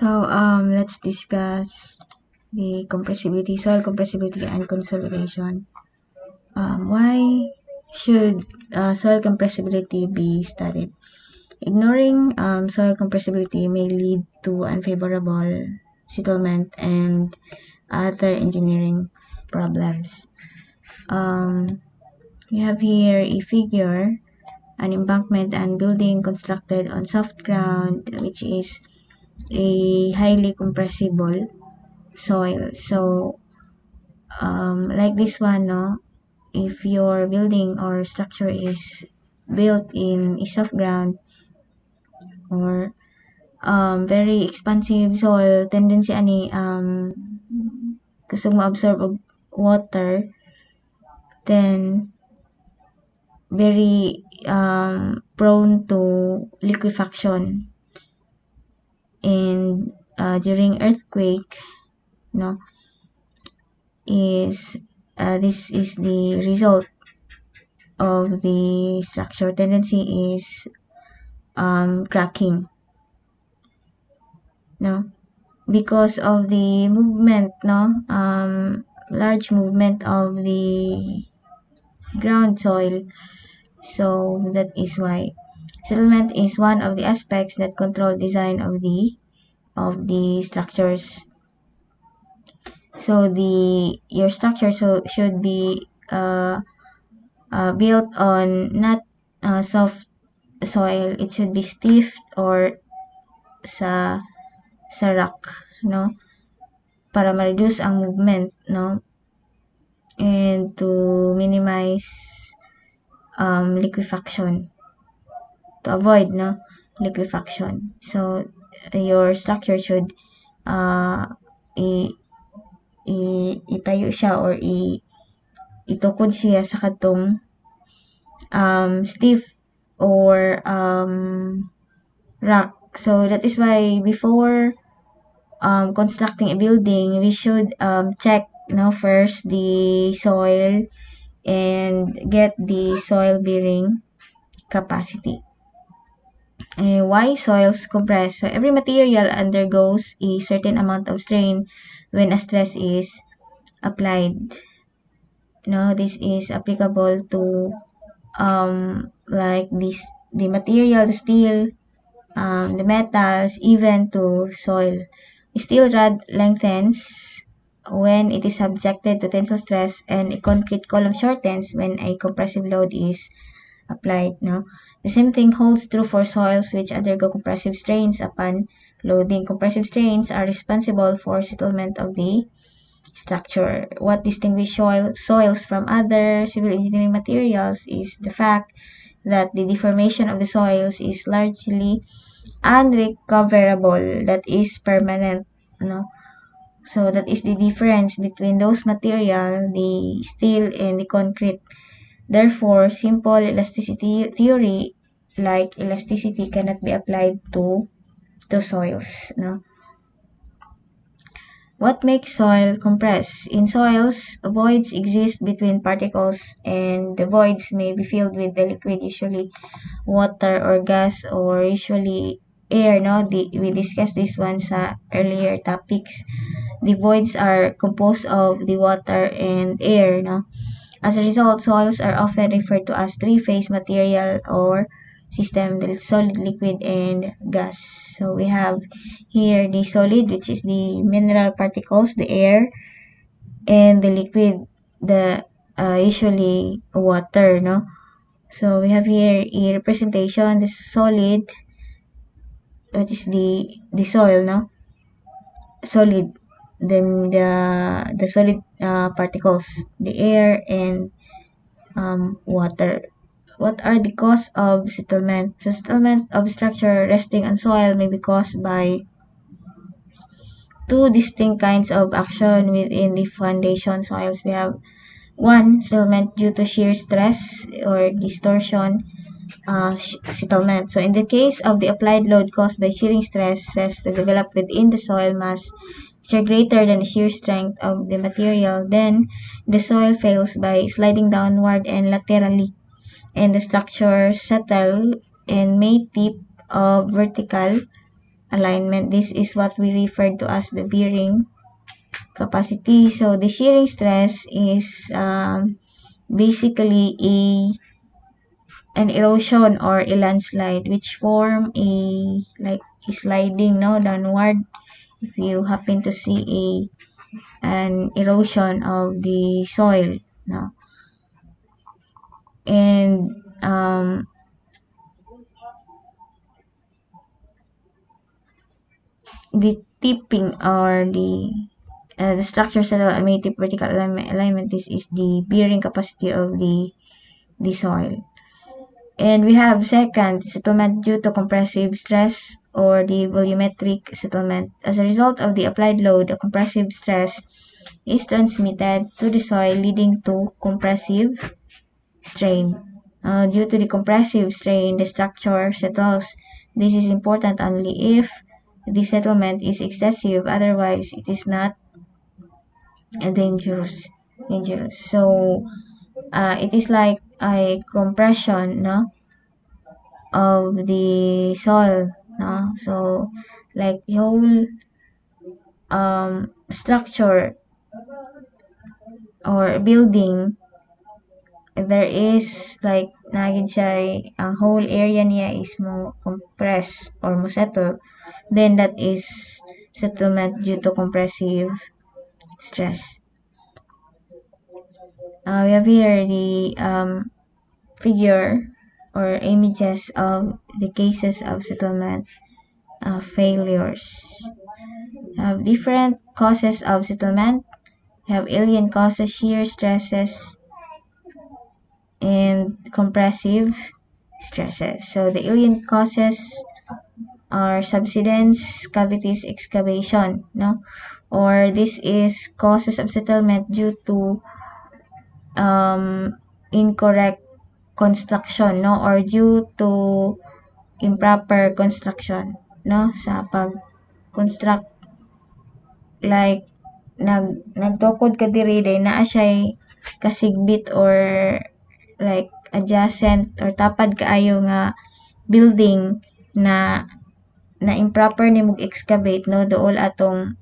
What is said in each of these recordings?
Let's discuss the compressibility, soil compressibility and consolidation. Why should soil compressibility be studied? Ignoring soil compressibility may lead to unfavorable settlement and other engineering problems. You have here a figure, an embankment and building constructed on soft ground, which is a highly compressible soil. So, like this one, no, if your building or structure is built in a soft ground or very expansive soil, tendency ani gusto mo absorb og water, then very prone to liquefaction. And during earthquake, no, this is the result of the structure. Tendency is cracking, no, because of the movement, no, large movement of the ground soil. So that is why settlement is one of the aspects that control design of the structures. So your structure should be built on not soft soil. It should be stiff or sa rock, no, para ma-reduce ang movement, no, and to minimize liquefaction, to avoid, no, liquefaction. So your structure should itayo siya or itukod siya sa katong stiff or rock. So that is why before constructing a building, we should check, first the soil and get the soil bearing capacity. Why soils compress? So every material undergoes a certain amount of strain when a stress is applied. This is applicable to like the material, the steel, the metals, even to soil. Steel rod lengthens when it is subjected to tensile stress, and a concrete column shortens when a compressive load is applied. The same thing holds true for soils which undergo compressive strains upon loading. Compressive strains are responsible for settlement of the structure. What distinguishes soils from other civil engineering materials is the fact that the deformation of the soils is largely unrecoverable, that is permanent. So that is the difference between those material, the steel and the concrete. Therefore, simple elasticity theory like elasticity cannot be applied to soils. What makes soil compress? In soils, voids exist between particles, and the voids may be filled with the liquid, usually water or gas, or usually air. We discussed this one sa earlier topics. The voids are composed of the water and air. As a result, soils are often referred to as three-phase material or system, the solid, liquid, and gas. So we have here the solid, which is the mineral particles, the air, and the liquid, the usually water. So we have here a representation, the solid, which is the soil, solid, then the solid particles, the air, and water. What are the cause of settlement? So settlement of structure resting on soil may be caused by two distinct kinds of action within the foundation soils. We have one, settlement due to shear stress or distortion settlement. So in the case of the applied load caused by shearing stresses that develop within the soil mass, which are greater than the shear strength of the material, then the soil fails by sliding downward and laterally, and the structure settle and may tip vertical alignment. This is what we refer to as the bearing capacity. So the shearing stress is basically an erosion or a landslide which form a like a sliding downward if you happen to see an erosion of the soil, no. And the tipping or the structure set of may tip vertical alignment. This is the bearing capacity of the soil. And we have second, settlement due to compressive stress or the volumetric settlement. As a result of the applied load, the compressive stress is transmitted to the soil leading to compressive strain. Due to the compressive strain, the structure settles. This is important only if the settlement is excessive, otherwise it is not dangerous. So it is like a compression, no, of the soil, no. So like the whole structure or building, there is like nagin siya ang whole area niya is mo compress or mo settle, then that is settlement due to compressive stress. We have here the figure or images of the cases of settlement failures. Have different causes of settlement. We have alien causes, shear stresses, and compressive stresses. So the alien causes are subsidence, cavities, excavation, no? Or this is causes of settlement due to incorrect construction, no? Or due to improper construction, no? Sa pag-construct, like nagtukod ka diri day naa siya kasigbit or like adjacent or tapad kaayo nga building na improper ni mog excavate, no, dool atong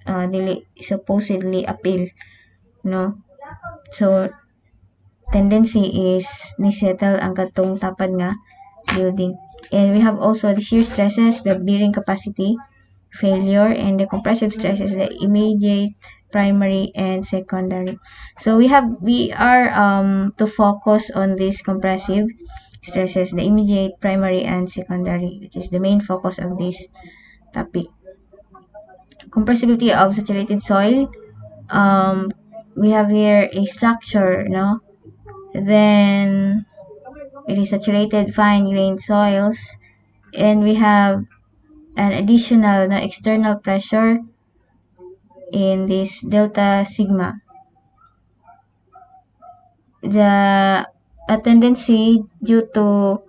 dili supposedly appeal, no. So tendency is ni settle ang katong tapad nga building. And we have also the shear stresses, the bearing capacity failure, and the compressive stresses, the immediate, primary, and secondary. So we are to focus on these compressive stresses, the immediate, primary, and secondary, which is the main focus of this topic. Compressibility of saturated soil. We have here a structure, no? Then it is saturated fine-grained soils, and we have an additional external pressure in this delta sigma. A tendency due to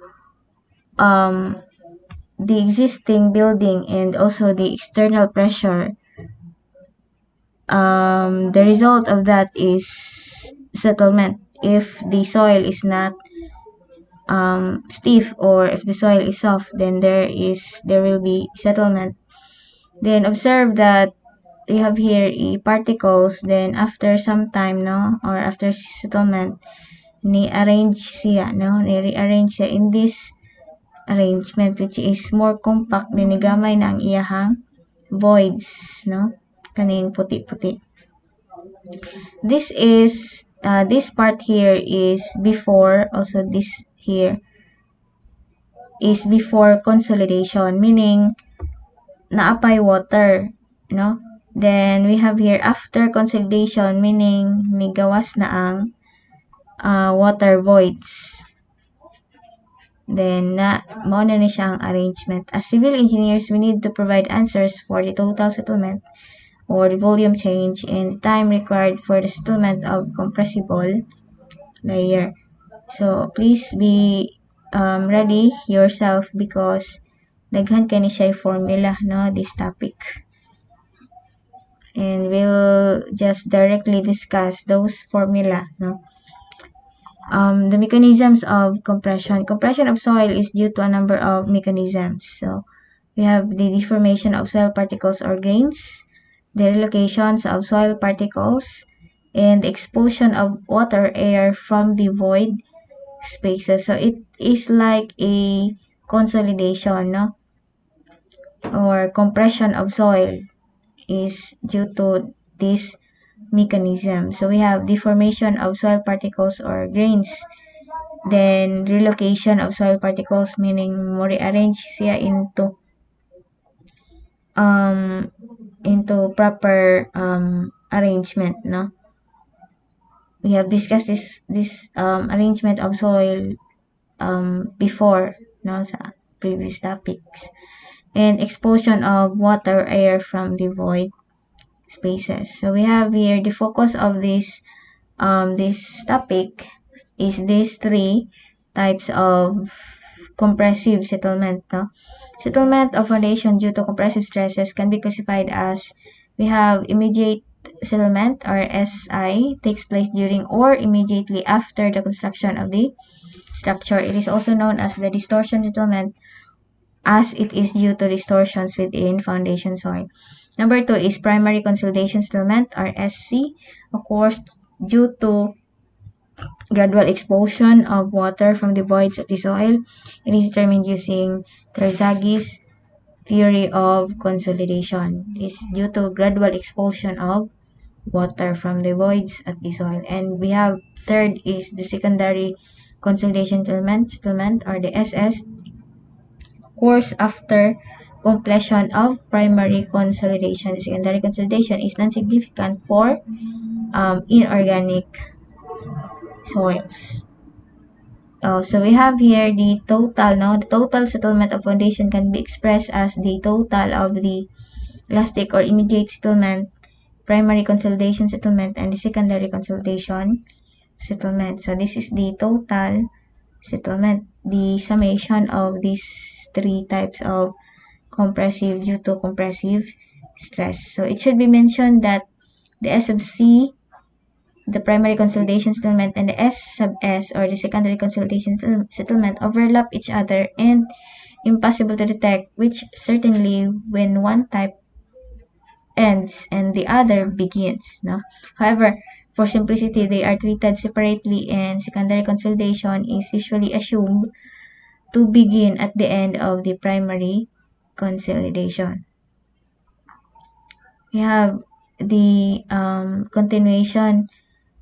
the existing building and also the external pressure, the result of that is settlement. If the soil is not stiff or if the soil is soft, then there will be settlement. Then observe that you have here particles, then after some time, no, or after settlement, ni-arrange siya, no, ni-rearrange siya in this arrangement which is more compact, ni gamay na ang iyahang voids, no, kaning puti-puti. This is this part here is before, also this here is before consolidation, meaning naapay water, no. Then we have here after consolidation, meaning nigawas na ang water voids. Then mao na siya ang arrangement. As civil engineers, we need to provide answers for the total settlement or the volume change and the time required for the settlement of compressible layer. So please be ready yourself because daghan kani siya formula, no, this topic. And we'll just directly discuss those formula, no. The mechanisms of compression. Compression of soil is due to a number of mechanisms. So We have the deformation of soil particles or grains, the relocations of soil particles, and expulsion of water air from the void spaces. So it is like a consolidation, no? Or compression of soil is due to this mechanism. So we have deformation of soil particles or grains, then relocation of soil particles, meaning mo rearrange siya um into proper arrangement, no? We have discussed this arrangement of soil before, no, sa previous topics. And expulsion of water air from the void spaces. So we have here the focus of this topic is these three types of compressive settlement, no? Settlement of foundation due to compressive stresses can be classified as we have immediate settlement or SI takes place during or immediately after the construction of the structure. It is also known as the distortion settlement as it is due to distortions within foundation soil. Number two is primary consolidation settlement or SC, of course, due to gradual expulsion of water from the voids of the soil. It is determined using Terzaghis theory of consolidation. It's due to gradual expulsion of water from the voids at the soil. And we have third is the secondary consolidation settlement or the SS course after completion of primary consolidation. The secondary consolidation is non-significant for inorganic soils. So we have here the total. Now, the total settlement of foundation can be expressed as the total of the elastic or immediate settlement, primary consolidation settlement, and the secondary consolidation settlement. So this is the total settlement, the summation of these three types of compressive due to compressive stress. So it should be mentioned that the S sub C, the primary consolidation settlement, and the S sub S or the secondary consolidation settlement overlap each other and impossible to detect, which certainly when one type ends and the other begins. No? However, for simplicity, they are treated separately and secondary consolidation is usually assumed to begin at the end of the primary consolidation. We have the continuation.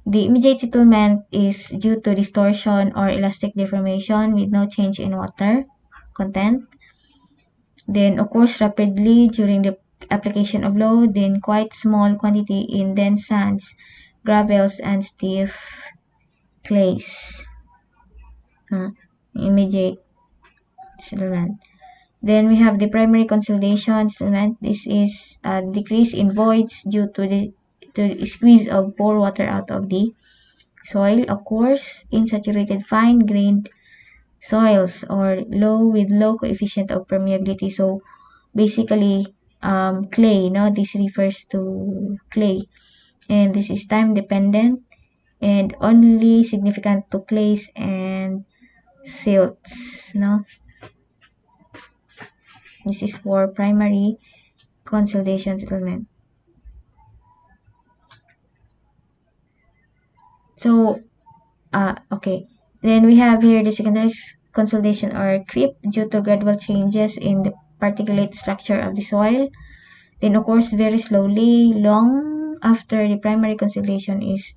The immediate settlement is due to distortion or elastic deformation with no change in water content. Then occurs rapidly during the application of load, then quite small quantity in dense sands, gravels, and stiff clays. Immediate settlement. Then we have the primary consolidation settlement. This is a decrease in voids due to the squeeze of pore water out of the soil. Of course, insaturated fine-grained soils or low coefficient of permeability. So basically, clay. No, this refers to clay, and this is time dependent and only significant to clays and silts. No, this is for primary consolidation settlement. So, okay. Then we have here the secondary consolidation or creep due to gradual changes in the particulate structure of the soil. Then occurs very slowly, long after the primary consolidation is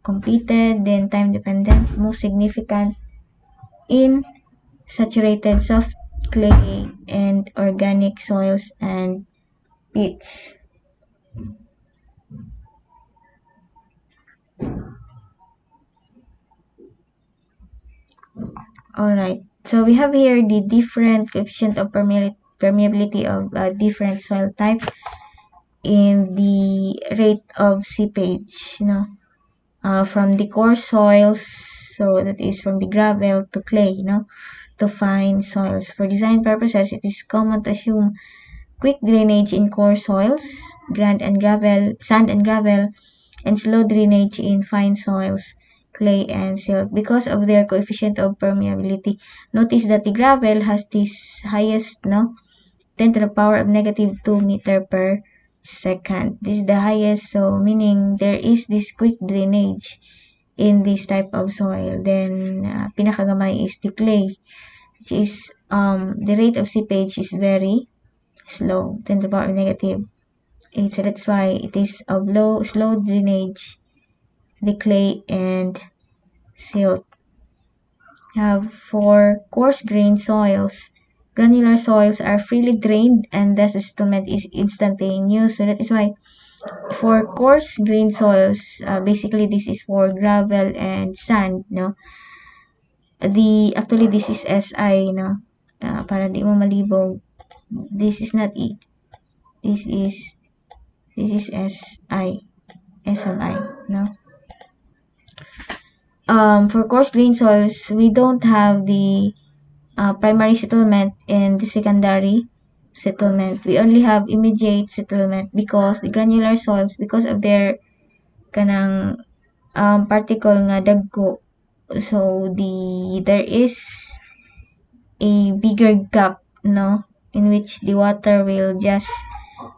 completed, then time dependent, most significant in saturated soft clay and organic soils and peats. Alright, so we have here the different coefficient of permeability of different soil type in the rate of seepage, from the coarse soils, so that is from the gravel to clay, to fine soils. For design purposes, it is common to assume quick drainage in coarse soils, sand and gravel, and slow drainage in fine soils, clay and silt, because of their coefficient of permeability. Notice that the gravel has this highest, 10 to the power of negative 2 meter per second. This is the highest, so meaning there is this quick drainage in this type of soil. Then, pinakagamay is the clay, which is, the rate of seepage is very slow, 10 to the power of negative 8. So that's why it is of slow drainage, the clay and silt. Have for coarse grained soils, granular soils are freely drained and thus the settlement is instantaneous. So that is why for coarse grained soils, basically this is for gravel and sand, no? Actually this is SI, no? Para di mo malibog. This is not it. This is SI. SLI, no? For coarse grained soils, we don't have the primary settlement and the secondary settlement. We only have immediate settlement because the granular soils, because of their kanang particle nga dagko, so there is a bigger gap, no, in which the water will just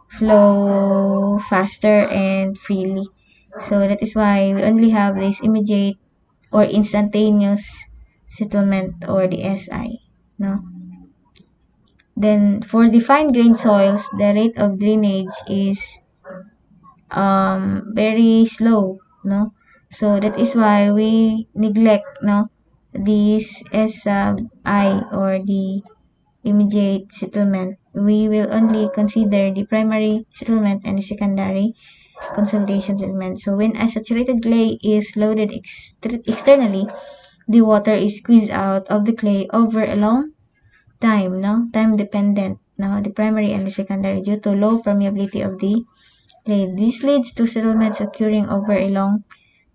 flow faster and freely. So that is why we only have this immediate or instantaneous settlement, or the SI, no. Then for the fine grained soils, the rate of drainage is very slow, no. So that is why we neglect, no, this S sub I, or the immediate settlement. We will only consider the primary settlement and the secondary consolidation settlement. So when a saturated clay is loaded externally, the water is squeezed out of the clay over a long time, no? Time dependent, no? The primary and the secondary, due to low permeability of the clay. This leads to settlements occurring over a long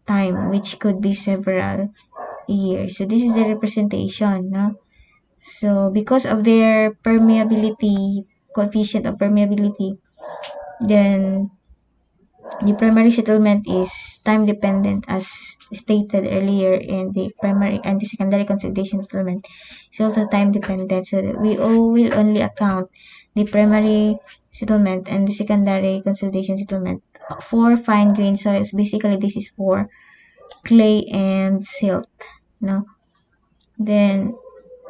time, which could be several years. So this is the representation, no? So because of their permeability, coefficient of permeability, then the primary settlement is time dependent, as stated earlier, and the primary and the secondary consolidation settlement is also time dependent. So that we will only account the primary settlement and the secondary consolidation settlement for fine grained soils. Basically, this is for clay and silt. No, then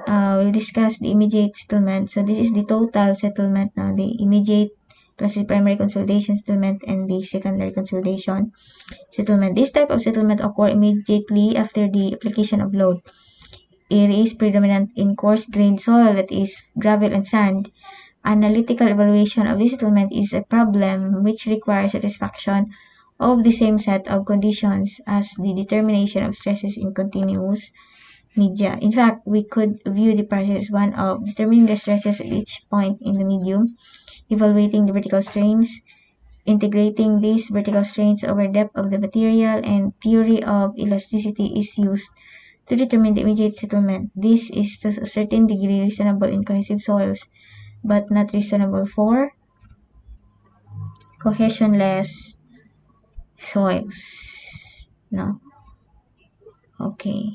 we'll discuss the immediate settlement. So this is the total settlement now, the immediate plus the primary consolidation settlement and the secondary consolidation settlement. This type of settlement occur immediately after the application of load. It is predominant in coarse grained soil, that is gravel and sand. Analytical evaluation of this settlement is a problem which requires satisfaction of the same set of conditions as the determination of stresses in continuous media. In fact, we could view the process as one of determining the stresses at each point in the medium, evaluating the vertical strains, integrating these vertical strains over depth of the material, and theory of elasticity is used to determine the immediate settlement. This is to a certain degree reasonable in cohesive soils, but not reasonable for cohesionless soils. No? Okay.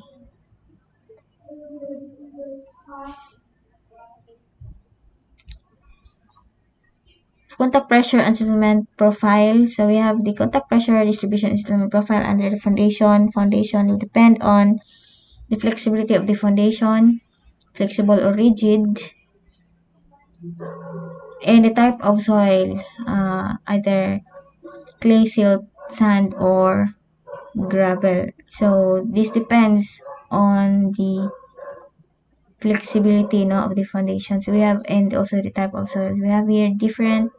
Contact pressure and settlement profile. So we have the contact pressure distribution and settlement profile under the foundation. Foundation will depend on the flexibility of the foundation, flexible or rigid, and the type of soil, either clay, silt, sand, or gravel. So this depends on the flexibility, no, of the foundation. So we have, and also the type of soil. We have here different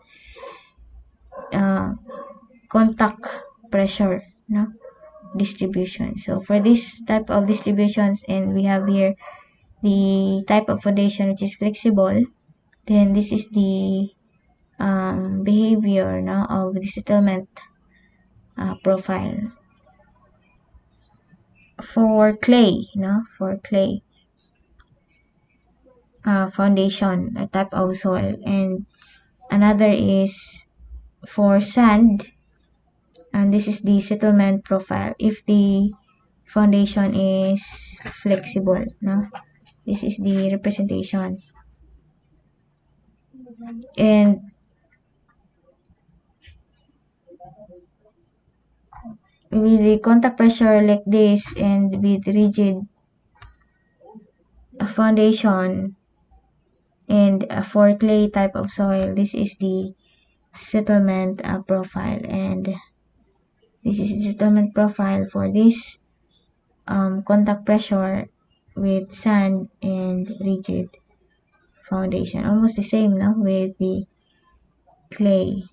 contact pressure, no, distribution. So for this type of distributions, and we have here the type of foundation which is flexible, then this is the behavior, no, of the settlement profile. For clay, no, for clay foundation, a type of soil, and another is for sand, and this is the settlement profile if the foundation is flexible, no. This is the representation. And with the contact pressure like this and with rigid foundation and for clay type of soil, this is the settlement profile, and this is the settlement profile for this contact pressure with sand and rigid foundation. Almost the same no with the clay.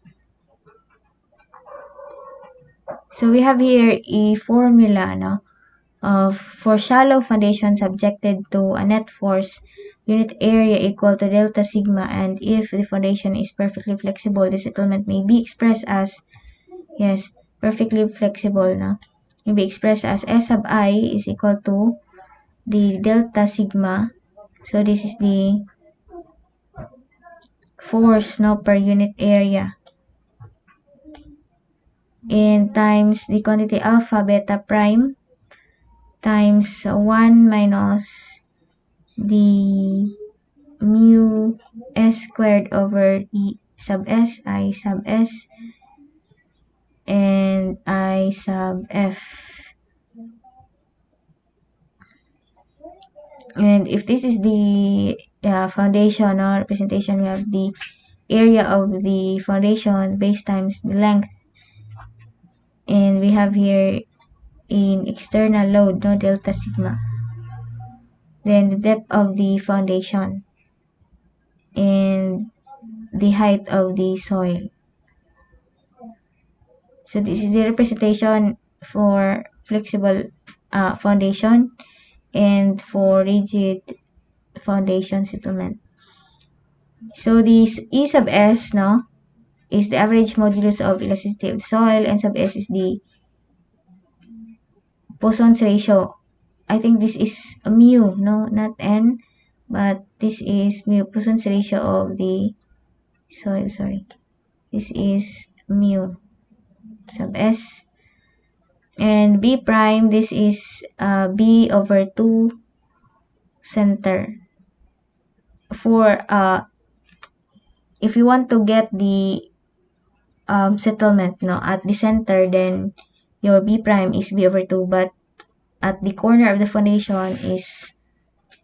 So we have here a formula no of for shallow foundation subjected to a net force unit area equal to delta sigma, and if the foundation is perfectly flexible, the settlement may be expressed as, yes, perfectly flexible no, may be expressed as S sub I is equal to the delta sigma. So this is the force no per unit area, and times the quantity alpha beta prime times 1 minus the mu s squared over e sub s, I sub s, and I sub f. And if this is the foundation or representation, we have the area of the foundation base times the length, and we have here in external load no delta sigma, then the depth of the foundation and the height of the soil. So this is the representation for flexible foundation and for rigid foundation settlement. So this E sub S no is the average modulus of elasticity of the soil, and sub S is the Poisson's ratio. I think this is a mu, no, not N, but this is mu, Poisson's ratio of the soil, sorry. This is mu sub S. And B prime, this is B over 2 center. For if you want to get the settlement no at the center, then your B prime is B over 2, but at the corner of the foundation is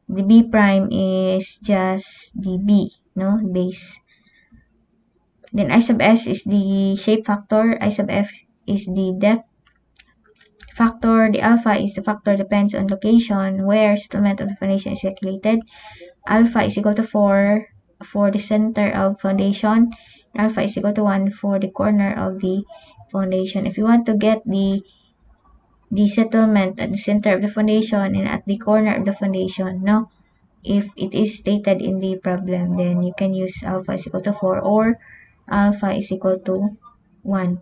the B prime is just the B, no, base. Then I sub S is the shape factor, I sub F is the depth factor, the alpha is the factor depends on location where settlement of the foundation is calculated. Alpha is equal to 4 for the center of foundation. Alpha is equal to 1 for the corner of the foundation. If you want to get the settlement at the center of the foundation and at the corner of the foundation, no, if it is stated in the problem, then you can use alpha is equal to 4 or alpha is equal to 1.